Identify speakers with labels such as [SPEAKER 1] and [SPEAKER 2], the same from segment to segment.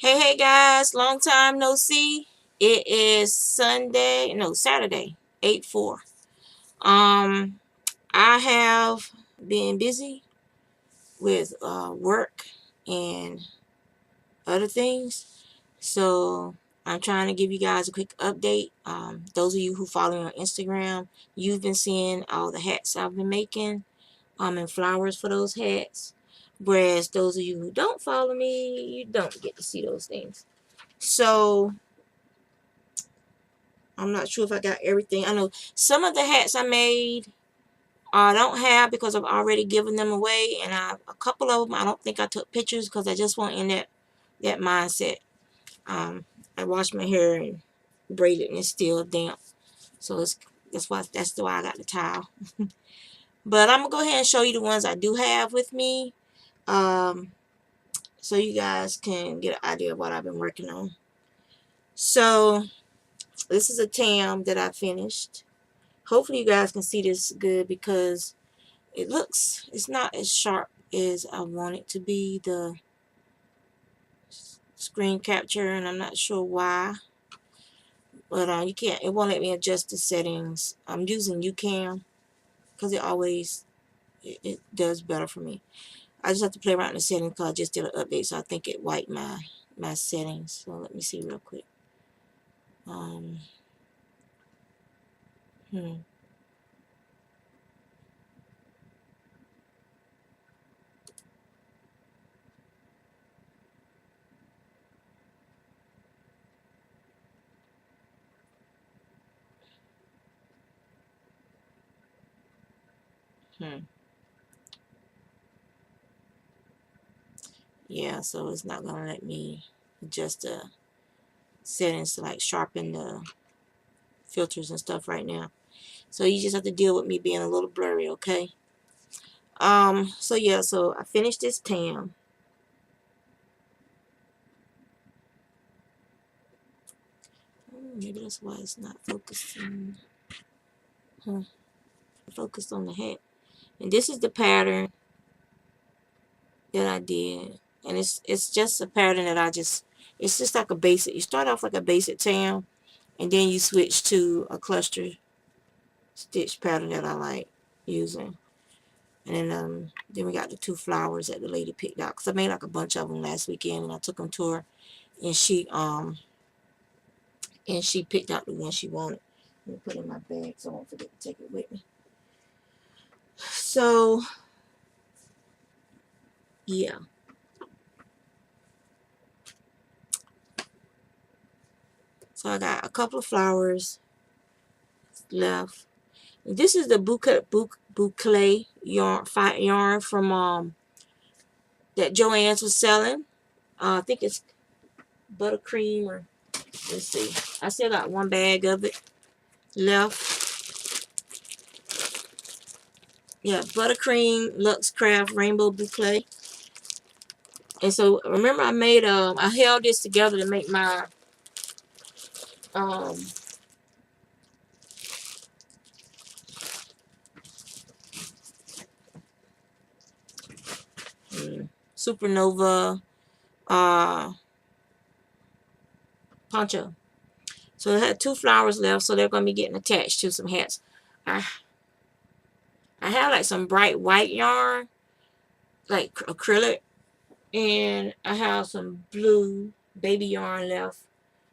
[SPEAKER 1] Hey guys, long time no see. It is Saturday, 8/4. Um, I have been busy with work and other things, so I'm trying to give you guys a quick update. Those of you who follow me on Instagram, you've been seeing all the hats I've been making, and flowers for those hats. Whereas those of you who don't follow me, you don't get to see those things. So I'm not sure if I got everything. I know some of the hats I made I don't have because I've already given them away, and a couple of them I don't think I took pictures because I just wasn't in that mindset. I washed my hair and braided and it's still damp, so that's why I got the towel. But I'm gonna go ahead and show you the ones I do have with me, um, so you guys can get an idea of what I've been working on. So this is a tam that I finished. Hopefully you guys can see this good because it's not as sharp as I want it to be, the screen capture, and I'm not sure why, but it won't let me adjust the settings. I'm using UCam because it does better for me. I just have to play around in the settings because I just did an update, so I think it wiped my settings. So let me see real quick. um hmm. Hmm. Yeah, so it's not gonna let me adjust the settings to like sharpen the filters and stuff right now. So you just have to deal with me being a little blurry, okay? So yeah, so I finished this tam. Maybe that's why it's not focusing. Huh. Focused on the hat. And this is the pattern that I did. And it's just a pattern that it's just like a basic. You start off like a basic tam, and then you switch to a cluster stitch pattern that I like using. And then we got the two flowers that the lady picked out, because I made like a bunch of them last weekend, and I took them to her, and she picked out the one she wanted. Let me put it in my bag so I won't forget to take it with me. So yeah, so I got a couple of flowers left. This is the boucle yarn from that Joann's was selling. I think it's buttercream, or let's see. I still got one bag of it left. Yeah, buttercream Luxe Craft Rainbow Boucle. And so remember I made I held this together to make my um supernova poncho. So it had two flowers left, so they're going to be getting attached to some hats. I I have like some bright white yarn, like acrylic, and I have some blue baby yarn left,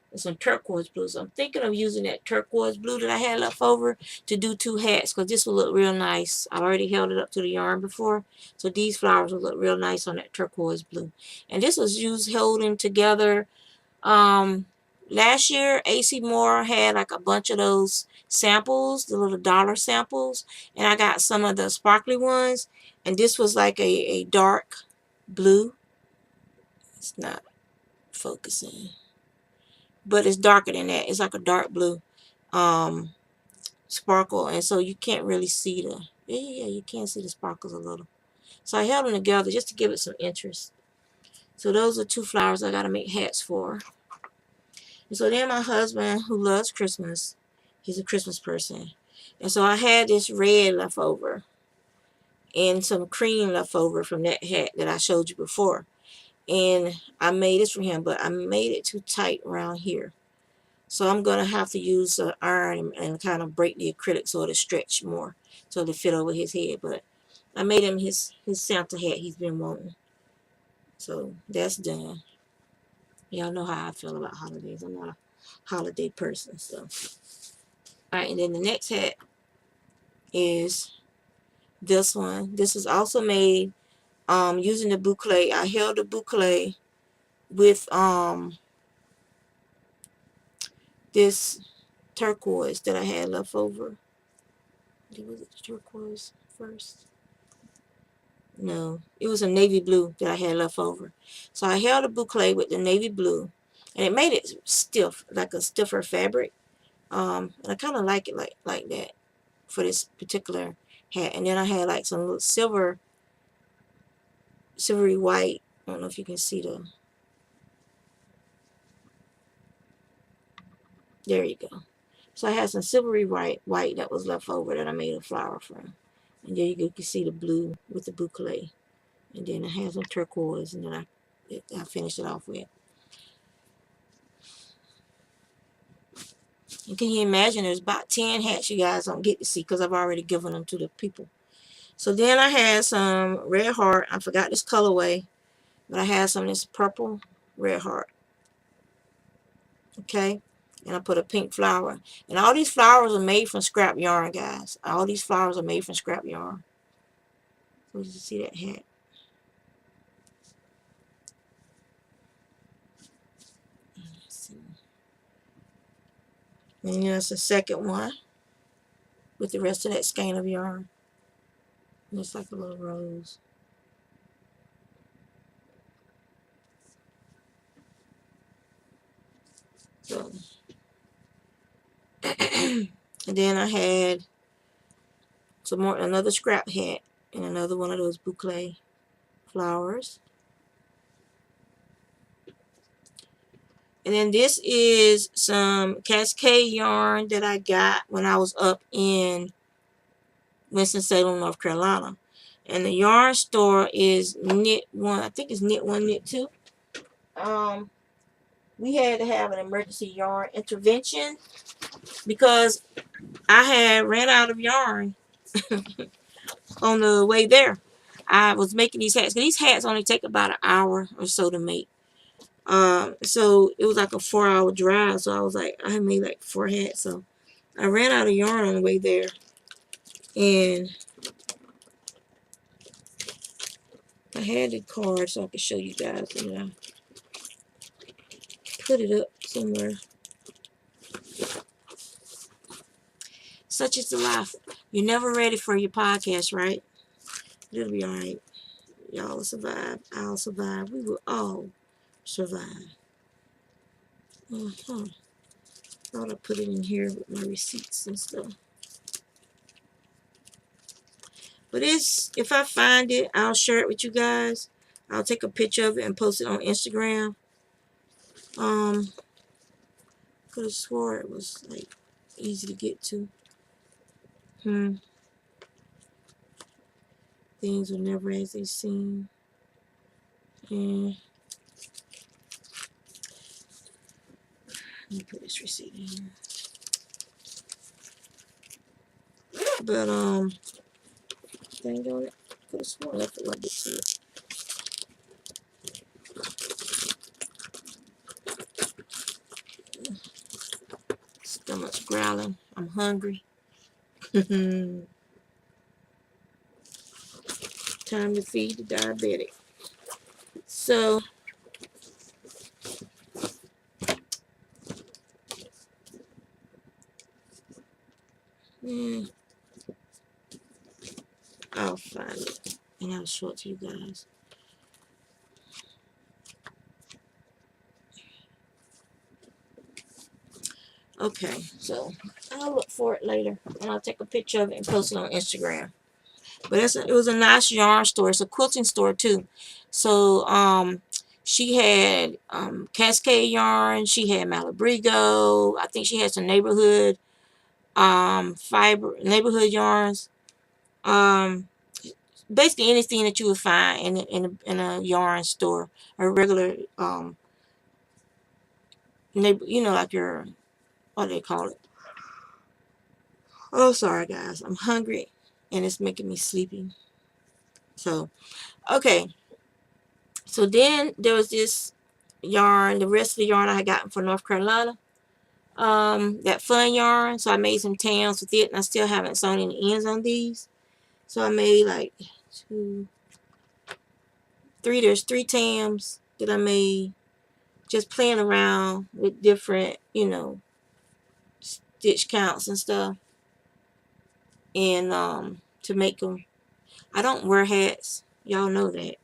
[SPEAKER 1] and some turquoise blue. So I'm thinking of using that turquoise blue that I had left over to do two hats, because this will look real nice. I already held it up to the yarn before, so these flowers will look real nice on that turquoise blue. And this was used holding together. Last year, AC Moore had like a bunch of those samples, the little dollar samples, and I got some of the sparkly ones, and this was like a dark blue. It's not focusing, but it's darker than that. It's like a dark blue um, sparkle, and so you can't really see yeah, you can see the sparkles a little. So I held them together just to give it some interest. So those are two flowers I got to make hats for. And so then my husband, who loves Christmas, he's a Christmas person. And so I had this red left over and some cream left over from that hat that I showed you before. And I made this for him, but I made it too tight around here. So I'm going to have to use an iron and kind of break the acrylic so it'll stretch more, so it'll fit over his head. But I made him his Santa hat he's been wanting. So that's done. Y'all know how I feel about holidays. I'm not a holiday person. So, alright, and then the next hat is this one. This is also made using the boucle. I held the boucle with this turquoise that I had left over. Was it the turquoise first? No, it was a navy blue that I had left over. So I held the boucle with the navy blue, and it made it stiff, like a stiffer fabric. And I kind of like it like that for this particular hat. And then I had like some little silvery white. I don't know if you can see the. There you go. So I had some silvery white that was left over that I made a flower from. And there you can see the blue with the boucle. And then I had some turquoise, and then I finished it off with. And can you imagine, there's about 10 hats you guys don't get to see because I've already given them to the people. So then I had some red heart. I forgot this colorway, but I had some of this purple red heart. Okay. And I put a pink flower. And all these flowers are made from scrap yarn, guys. All these flowers are made from scrap yarn. So you see that hat. And here's the second one with the rest of that skein of yarn. And it's like a little rose. So, and then I had some more, another scrap hat and another one of those boucle flowers. And then this is some Cascade yarn that I got when I was up in Winston-Salem, North Carolina. And the yarn store is Knit One. I think it's Knit One, Knit Two. We had to have an emergency yarn intervention because I had ran out of yarn on the way there. I was making these hats. These hats only take about an hour or so to make. So it was like a 4-hour drive. So I was like, I made like 4 hats. So I ran out of yarn on the way there. And I had the card so I could show you guys. And I put it up somewhere. Such is the life. You're never ready for your podcast, right? It'll be alright. Y'all will survive. I'll survive. We will all survive. Thought I put it in here with my receipts and stuff. But if I find it, I'll share it with you guys. I'll take a picture of it and post it on Instagram. Could have swore it was like easy to get to. Things are never as they seem. And let me put this receipt in here. But dang on it. Could have sworn I could get to it. Stomach's growling. I'm hungry. Time to feed the diabetic. So I'll find it and I'll show it to you guys. Okay, so I'll look for it later and I'll take a picture of it and post it on Instagram. But it was a nice yarn store. It's a quilting store too. So she had Cascade yarn. She had Malabrigo. I think she had some neighborhood yarns. basically anything that you would find in a yarn store, a regular you know, like your, what do they call it? Oh, sorry guys, I'm hungry and it's making me sleepy. So okay, so then there was this yarn, the rest of the yarn I had gotten from North Carolina, that fun yarn. So I made some tams with it, and I still haven't sewn any ends on these. So I made like two, three, there's three tams that I made just playing around with different, you know, stitch counts and stuff, and to make them. I don't wear hats, y'all know that.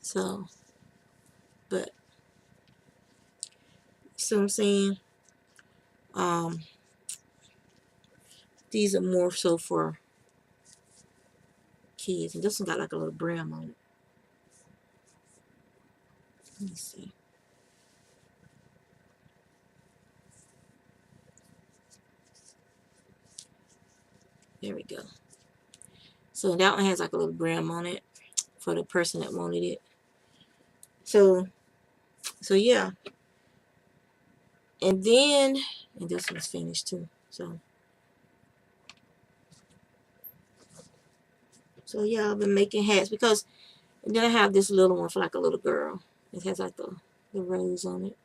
[SPEAKER 1] So, but see what I'm saying? Um, these are more so for kids, and this one got like a little brim on it. Let me see. There we go. So that one has like a little brim on it for the person that wanted it. So yeah. And then, and this one's finished too. So yeah, I've been making hats because, and then I have this little one for like a little girl. It has like the rose on it.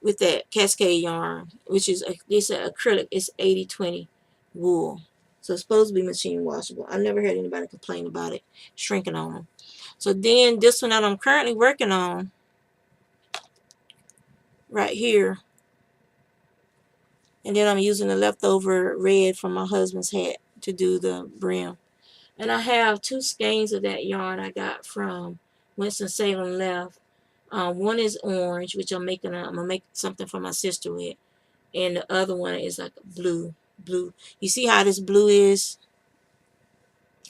[SPEAKER 1] With that cascade yarn, which is it's an acrylic. It's 80/20 wool. So it's supposed to be machine washable. I've never heard anybody complain about it shrinking on them. So then this one that I'm currently working on right here, and then I'm using the leftover red from my husband's hat to do the brim. And I have two skeins of that yarn I got from Winston-Salem Left. One is orange, which I'm gonna make something for my sister with, and the other one is like blue. Blue. You see how this blue is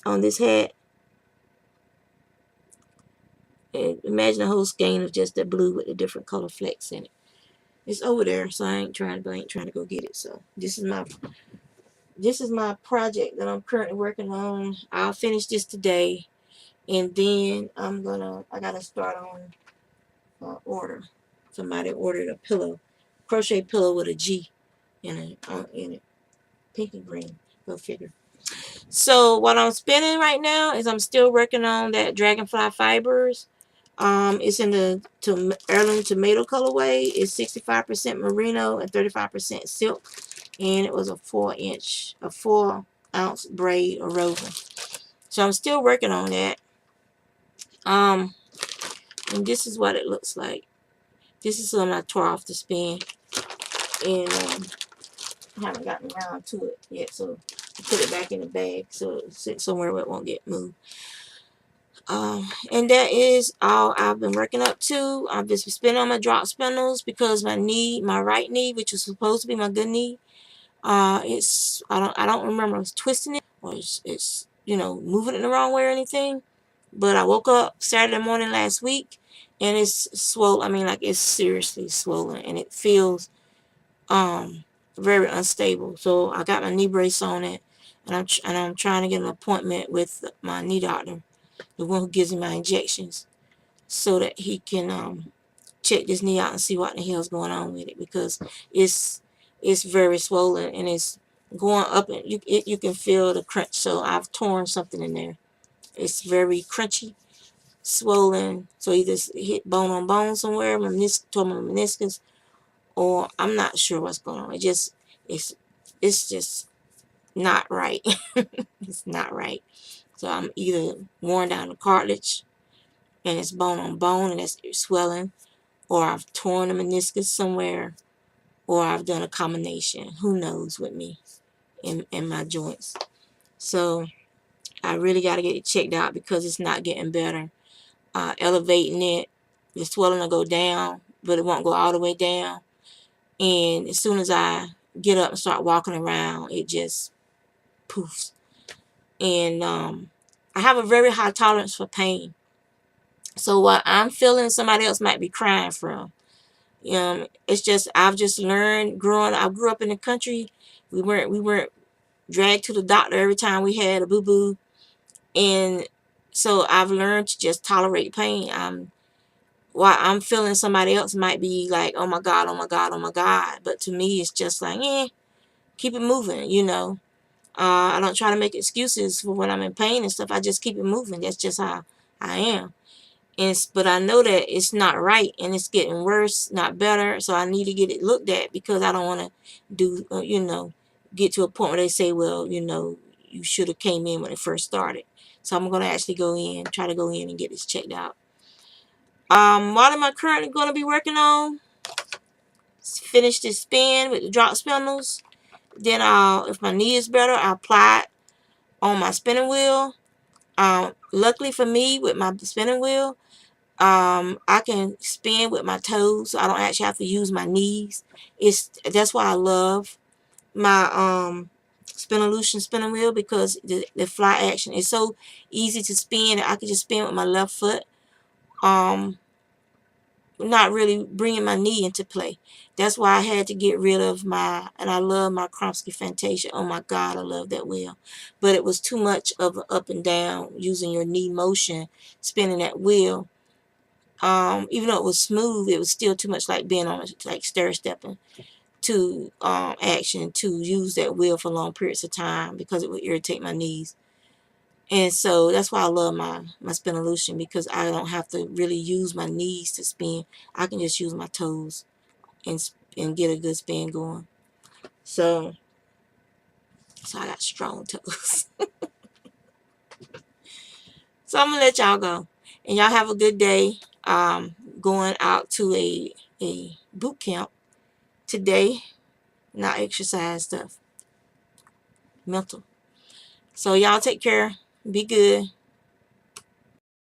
[SPEAKER 1] on this hat? And imagine a whole skein of just that blue with the different color flecks in it. It's over there, so I ain't trying to go get it. So this is my project that I'm currently working on. I'll finish this today, and then I gotta start on order. Somebody ordered a pillow, crochet pillow with a G in it, pink and green. Go figure. So what I'm spinning right now is I'm still working on that dragonfly fibers. It's in the heirloom tomato colorway. It's 65% merino and 35% silk, and it was a 4-ounce braid or woven. So I'm still working on that. And this is what it looks like. This is something I tore off the spin, and I haven't gotten around to it yet, so I put it back in the bag so it sits somewhere where it won't get moved. And that is all I've been working up to. I've been spinning on my drop spindles because my right knee, which was supposed to be my good knee, it's I don't remember it's twisting it or it's you know, moving it the wrong way or anything. But I woke up Saturday morning last week and it's swollen. I mean, like, it's seriously swollen, and it feels very unstable. So I got my knee brace on it, and I'm trying to get an appointment with my knee doctor, the one who gives me my injections, so that he can check this knee out and see what the hell's going on with it, because it's very swollen and it's going up, and you can feel the crunch. So I've torn something in there. It's very crunchy, swollen. So either hit bone on bone somewhere, tore my meniscus, or I'm not sure what's going on. It's just not right. It's not right. So I'm either worn down the cartilage and it's bone on bone and it's swelling, or I've torn the meniscus somewhere, or I've done a combination. Who knows with me in my joints. So I really got to get it checked out because it's not getting better. Elevating it, the swelling will go down, but it won't go all the way down. And as soon as I get up and start walking around, it just poofs. And I have a very high tolerance for pain. So what I'm feeling, somebody else might be crying from. It's just I've just learned growing. I grew up in the country. We weren't dragged to the doctor every time we had a boo boo. And so I've learned to just tolerate pain. While I'm feeling, somebody else might be like, oh my God, oh my God, oh my God. But to me, it's just like, keep it moving, I don't try to make excuses for when I'm in pain and stuff. I just keep it moving. That's just how I am. But I know that it's not right and it's getting worse, not better. So I need to get it looked at, because I don't want to do, get to a point where they say, well, you should have came in when it first started. So I'm going to actually try to go in and get this checked out. What am I currently going to be working on? Finish this spin with the drop spindles. Then if my knee is better, I'll apply it on my spinning wheel. Luckily for me, with my spinning wheel, I can spin with my toes, so I don't actually have to use my knees. That's why I love my Spinolution spinning wheel, because the fly action is so easy to spin. I can just spin with my left foot, not really bringing my knee into play. That's why I had to get rid of and I love my Kromsky Fantasia. Oh my God, I love that wheel. But it was too much of an up and down, using your knee motion, spinning that wheel. Even though it was smooth, it was still too much like being on, like stair stepping to action, to use that wheel for long periods of time, because it would irritate my knees. And so that's why I love my Spinolution, because I don't have to really use my knees to spin. I can just use my toes and get a good spin going. So I got strong toes. So I'm gonna let y'all go, and y'all have a good day. Going out to a boot camp today, not exercise stuff, mental. So y'all take care. Be good.